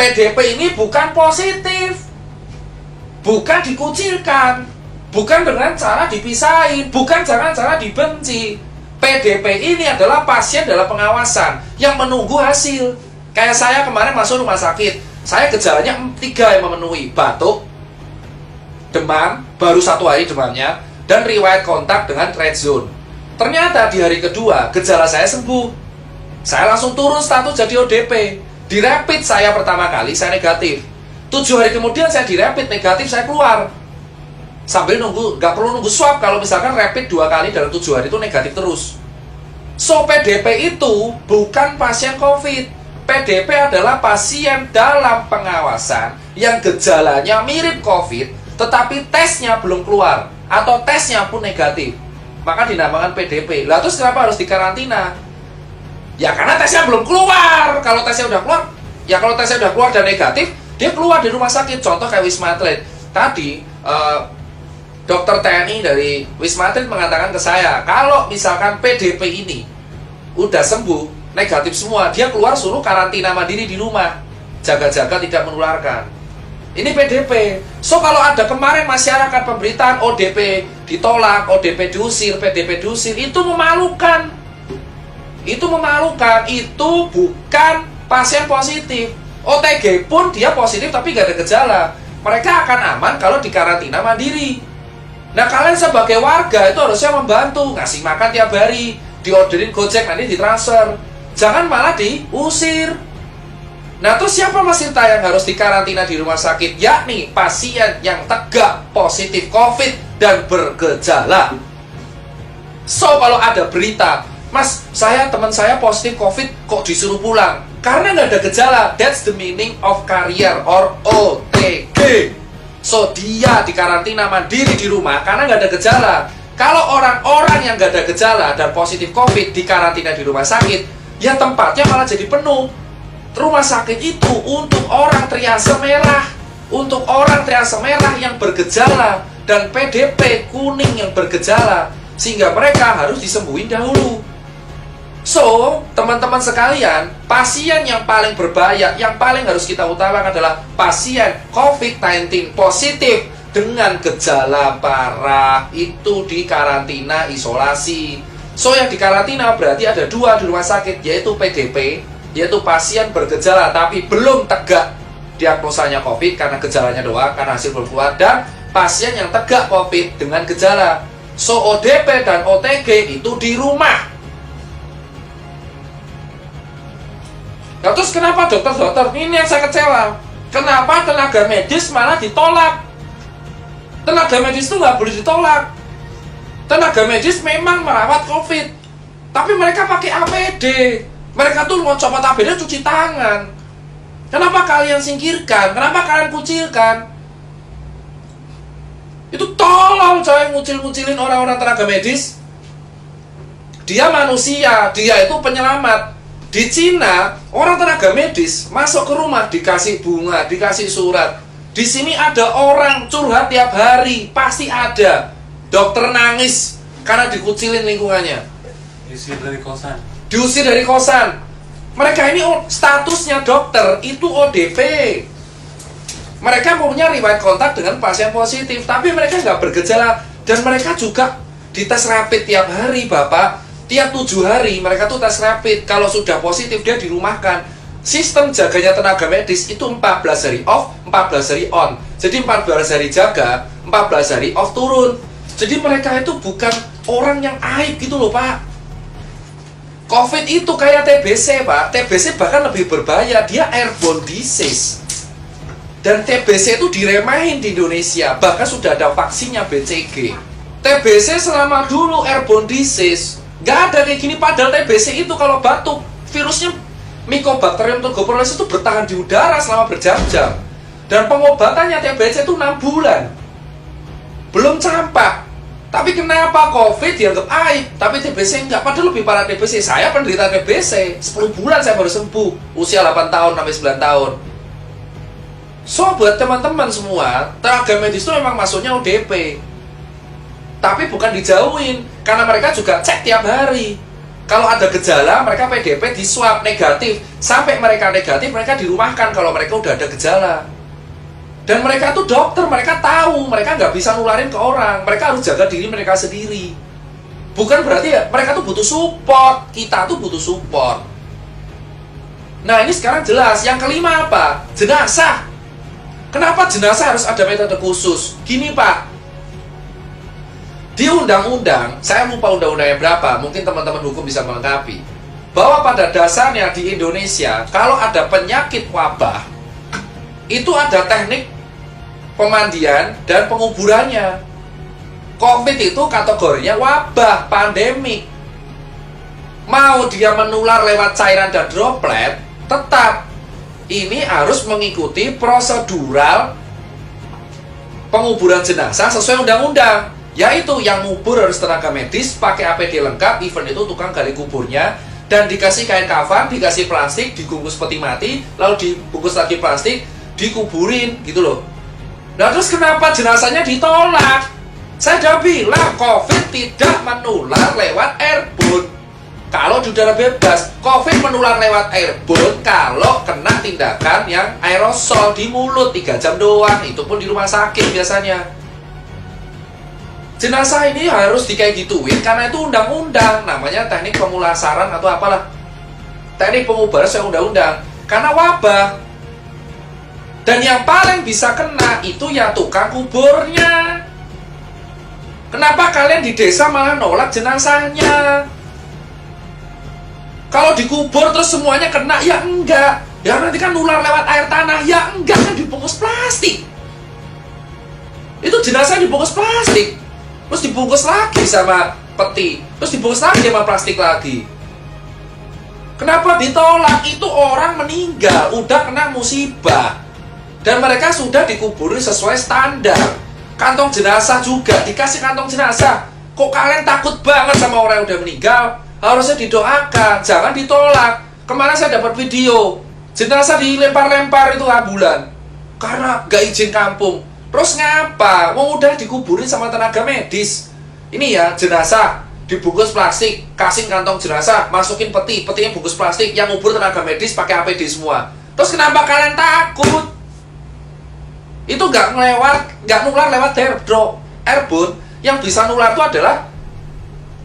PDP ini bukan positif, bukan dikucilkan, bukan dengan cara dipisahin, bukan dengan cara dibenci. PDP ini adalah pasien dalam pengawasan yang menunggu hasil. Kayak saya kemarin masuk rumah sakit, saya gejalanya 3 yang memenuhi: batuk, demam, baru 1 hari demamnya, dan riwayat kontak dengan red zone. Ternyata di hari kedua gejala saya sembuh. Saya langsung turun status jadi ODP. Di rapid saya pertama kali saya negatif. 7 hari kemudian saya di rapid negatif, saya keluar. Sambil nunggu, gak perlu nunggu swab kalau misalkan rapid 2 kali dalam 7 hari itu negatif terus. So PDP itu bukan pasien COVID. PDP adalah pasien dalam pengawasan yang gejalanya mirip COVID, tetapi tesnya belum keluar atau tesnya pun negatif, maka dinamakan PDP. Lah terus kenapa harus dikarantina? Ya karena tesnya belum keluar. Kalau tesnya udah keluar, ya kalau tesnya udah keluar dan negatif, dia keluar di rumah sakit. Contoh kayak Wisma Atlet. Tadi dokter TNI dari Wisma Atlet mengatakan ke saya, kalau misalkan PDP ini udah sembuh, negatif semua, dia keluar suruh karantina mandiri di rumah, jaga-jaga tidak menularkan. Ini PDP. So kalau ada kemarin masyarakat pemberitaan ODP ditolak, ODP diusir, PDP diusir, itu memalukan. Itu memalukan. Itu bukan pasien positif. OTG pun dia positif tapi gak ada gejala. Mereka akan aman kalau dikarantina mandiri. Nah kalian sebagai warga itu harusnya membantu, ngasih makan tiap hari, diorderin Gojek, nanti ditransfer. Jangan malah diusir. Nah terus siapa Mas Tirta yang harus dikarantina di rumah sakit? Yakni pasien yang tegak positif COVID dan bergejala. So kalau ada berita, Mas, teman saya positif COVID kok disuruh pulang? Karena nggak ada gejala. That's the meaning of carrier or OTG. So dia dikarantina mandiri di rumah karena nggak ada gejala. Kalau orang-orang yang nggak ada gejala dan positif COVID dikarantina di rumah sakit, ya tempatnya malah jadi penuh. Rumah sakit itu untuk orang triase merah, untuk orang triase merah yang bergejala dan PDP kuning yang bergejala, sehingga mereka harus disembuhin dahulu. So, teman-teman sekalian, pasien yang paling berbahaya, yang paling harus kita utamakan adalah pasien COVID-19 positif dengan gejala parah. Itu di karantina isolasi. So, yang di karantina berarti ada 2 di rumah sakit, yaitu PDP, yaitu pasien bergejala tapi belum tegak diagnosanya COVID karena gejalanya doang, karena hasil belum keluar, dan pasien yang tegak COVID dengan gejala. So, ODP dan OTG itu di rumah. Nah terus kenapa dokter-dokter, ini yang saya kecewa, kenapa tenaga medis malah ditolak? Tenaga medis itu nggak boleh ditolak. Tenaga medis memang merawat COVID, tapi mereka pakai APD. Mereka tuh mau copot APD cuci tangan. Kenapa kalian singkirkan? Kenapa kalian kucilkan? Itu tolong coy, ngucil-ngucilin orang-orang tenaga medis. Dia manusia, dia itu penyelamat. Di Cina, orang tenaga medis masuk ke rumah dikasih bunga, dikasih surat. Di sini ada orang curhat tiap hari, pasti ada. Dokter nangis karena dikucilin lingkungannya. Diusir dari kosan. Diusir dari kosan. Mereka ini statusnya dokter, itu ODP. Mereka punya riwayat kontak dengan pasien positif, tapi mereka nggak bergejala. Dan mereka juga dites rapid tiap hari, Bapak. Tiap 7 hari mereka tuh tes rapid. Kalau sudah positif dia dirumahkan. Sistem jaganya tenaga medis itu 14 hari off, 14 hari on. Jadi 14 hari jaga, 14 hari off turun. Jadi mereka itu bukan orang yang aib gitu loh Pak. COVID itu kayak TBC Pak. TBC bahkan lebih berbahaya, dia airborne disease. Dan TBC itu diremahin di Indonesia. Bahkan sudah ada vaksinnya BCG. TBC selama dulu airborne disease, gak ada kayak gini. Padahal TBC itu kalau batuk, virusnya Mycobacterium tuberculosis itu bertahan di udara selama berjam-jam. Dan pengobatannya TBC itu 6 bulan. Belum campak. Tapi kenapa COVID dianggap aib, tapi TBC enggak? Padahal lebih parah TBC. Saya penderita TBC, 10 bulan saya baru sembuh. Usia 8 tahun sampai 9 tahun. So, buat teman-teman semua, tenaga medis itu memang masuknya ODP. Tapi bukan dijauhin, karena mereka juga cek tiap hari. Kalau ada gejala, mereka PDP di swab negatif. Sampai mereka negatif, mereka dirumahkan kalau mereka udah ada gejala. Dan mereka tuh dokter, mereka tahu, mereka nggak bisa nularin ke orang. Mereka harus jaga diri mereka sendiri. Bukan berarti ya, mereka tuh butuh support. Kita tuh butuh support. Nah, ini sekarang jelas. Yang kelima apa? Jenazah. Kenapa jenazah harus ada metode khusus? Gini, Pak. Di undang-undang, saya lupa undang-undangnya berapa, mungkin teman-teman hukum bisa melengkapi, bahwa pada dasarnya di Indonesia, kalau ada penyakit wabah, itu ada teknik pemandian dan penguburannya. COVID itu kategorinya wabah, pandemik. Mau dia menular lewat cairan dan droplet, tetap ini harus mengikuti prosedural penguburan jenazah sesuai undang-undang. Yaitu yang ngubur harus tenaga medis, pakai APD lengkap, even itu tukang gali kuburnya, dan dikasih kain kafan, dikasih plastik, dibungkus peti mati, lalu dibungkus lagi plastik, dikuburin, gitu loh. Nah terus kenapa jenazahnya ditolak? Saya udah bilang, COVID tidak menular lewat airborne. Kalau di udara bebas, COVID menular lewat airborne kalau kena tindakan yang aerosol di mulut 3 jam doang, itu pun di rumah sakit biasanya. Jenazah ini harus kayak gituin karena itu undang-undang, namanya teknik pemulasaran atau apalah, teknik pengubaran sesuai undang-undang, karena wabah. Dan yang paling bisa kena itu ya tukang kuburnya. Kenapa kalian di desa malah nolak jenazahnya? Kalau dikubur terus semuanya kena, ya enggak. Ya nanti kan nular lewat air tanah, ya enggak, kan dibungkus plastik. Itu jenazah dibungkus plastik, terus dibungkus lagi sama peti, terus dibungkus lagi sama plastik lagi. Kenapa ditolak? Itu orang meninggal, udah kena musibah, dan mereka sudah dikuburi sesuai standar. Kantong jenazah juga dikasih kantong jenazah. Kok kalian takut banget sama orang yang udah meninggal? Harusnya didoakan, jangan ditolak. Kemarin saya dapat video jenazah dilempar-lempar itu ambulan karena gak izin kampung. Terus ngapa? Wong udah dikuburin sama tenaga medis. Ini ya jenazah dibungkus plastik, kasih kantong jenazah, masukin peti, petinya bungkus plastik, yang ngubur tenaga medis pakai APD semua. Terus kenapa kalian takut? Itu nggak nular lewat airborne. Yang bisa nular itu adalah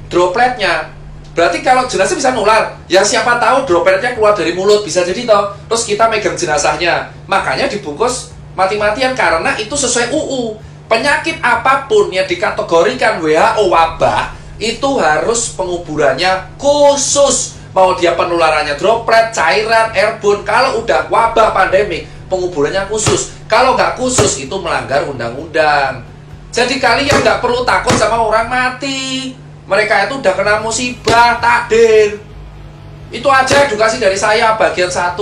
dropletnya. Berarti kalau jenazah bisa nular, ya siapa tahu dropletnya keluar dari mulut, bisa jadi toh. Terus kita megang jenazahnya, makanya dibungkus mati-matian karena itu sesuai UU. Penyakit apapun yang dikategorikan WHO wabah, itu harus penguburannya khusus. Mau dia penularannya droplet, cairan, airborne, kalau udah wabah pandemik, penguburannya khusus. Kalau nggak khusus, itu melanggar undang-undang. Jadi kalian nggak perlu takut sama orang mati. Mereka itu udah kena musibah, takdir. Itu aja edukasi dari saya bagian 1.